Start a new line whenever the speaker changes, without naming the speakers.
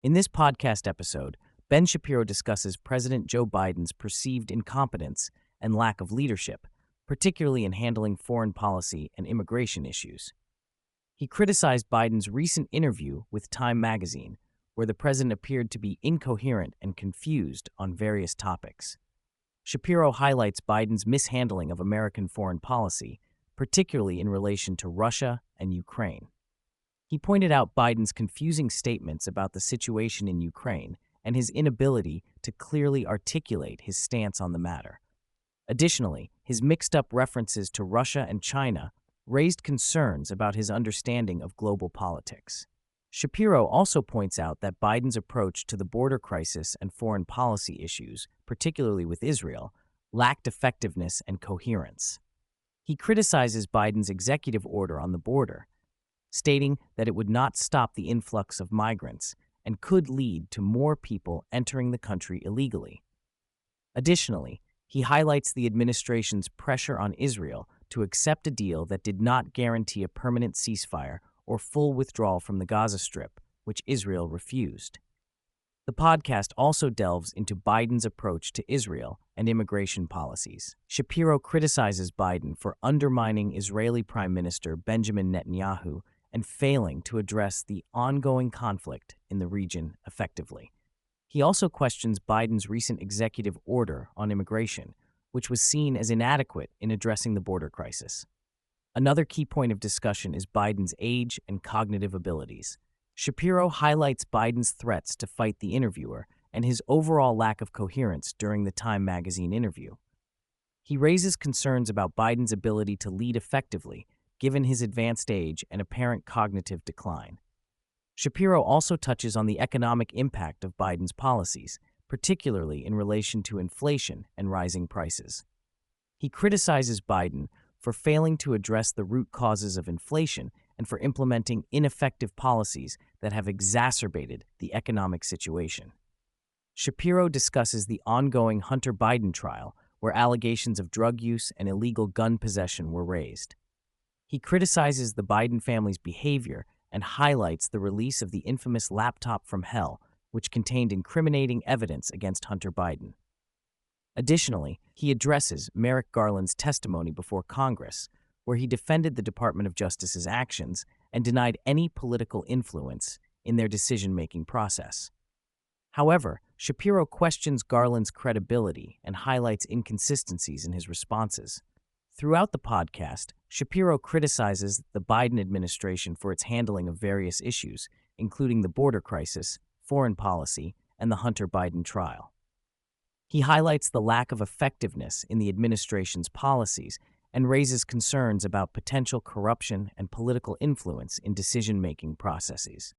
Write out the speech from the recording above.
In this podcast episode, Ben Shapiro discusses President Joe Biden's perceived incompetence and lack of leadership, particularly in handling foreign policy and immigration issues. He criticized Biden's recent interview with Time magazine, where the president appeared to be incoherent and confused on various topics. Shapiro highlights Biden's mishandling of American foreign policy, particularly in relation to Russia and Ukraine. He pointed out Biden's confusing statements about the situation in Ukraine and his inability to clearly articulate his stance on the matter. Additionally, his mixed-up references to Russia and China raised concerns about his understanding of global politics. Shapiro also points out that Biden's approach to the border crisis and foreign policy issues, particularly with Israel, lacked effectiveness and coherence. He criticizes Biden's executive order on the border, stating that it would not stop the influx of migrants and could lead to more people entering the country illegally. Additionally, he highlights the administration's pressure on Israel to accept a deal that did not guarantee a permanent ceasefire or full withdrawal from the Gaza Strip, which Israel refused. The podcast also delves into Biden's approach to Israel and immigration policies. Shapiro criticizes Biden for undermining Israeli Prime Minister Benjamin Netanyahu and failing to address the ongoing conflict in the region effectively. He also questions Biden's recent executive order on immigration, which was seen as inadequate in addressing the border crisis. Another key point of discussion is Biden's age and cognitive abilities. Shapiro highlights Biden's threats to fight the interviewer and his overall lack of coherence during the Time magazine interview. He raises concerns about Biden's ability to lead effectively, given his advanced age and apparent cognitive decline. Shapiro also touches on the economic impact of Biden's policies, particularly in relation to inflation and rising prices. He criticizes Biden for failing to address the root causes of inflation and for implementing ineffective policies that have exacerbated the economic situation. Shapiro discusses the ongoing Hunter Biden trial, where allegations of drug use and illegal gun possession were raised. He criticizes the Biden family's behavior and highlights the release of the infamous laptop from hell, which contained incriminating evidence against Hunter Biden. Additionally, he addresses Merrick Garland's testimony before Congress, where he defended the Department of Justice's actions and denied any political influence in their decision-making process. However, Shapiro questions Garland's credibility and highlights inconsistencies in his responses. Throughout the podcast, Shapiro criticizes the Biden administration for its handling of various issues, including the border crisis, foreign policy, and the Hunter Biden trial. He highlights the lack of effectiveness in the administration's policies and raises concerns about potential corruption and political influence in decision-making processes.